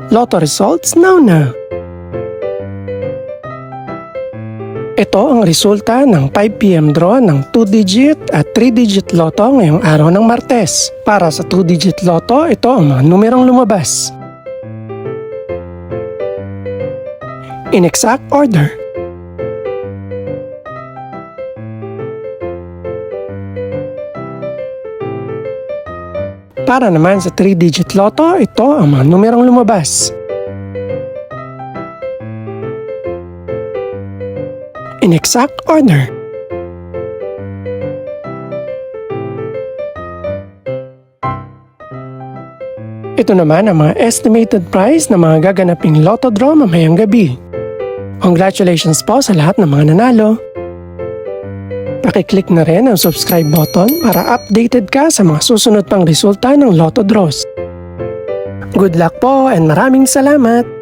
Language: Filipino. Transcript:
Lotto results now. Ito ang resulta ng 5 PM draw ng 2-digit at 3-digit lotto ngayong araw ng Martes. Para sa 2-digit lotto, ito ang mga numerong lumabas. In exact order. Para naman sa 3-digit lotto, ito ang mga numerong lumabas. In exact order. Ito naman ang mga estimated price ng mga gaganaping lotto draw mamayang gabi. Congratulations po sa lahat ng mga nanalo. Pakiclick na rin ang subscribe button para updated ka sa mga susunod pang resulta ng lotto draws. Good luck po and maraming salamat!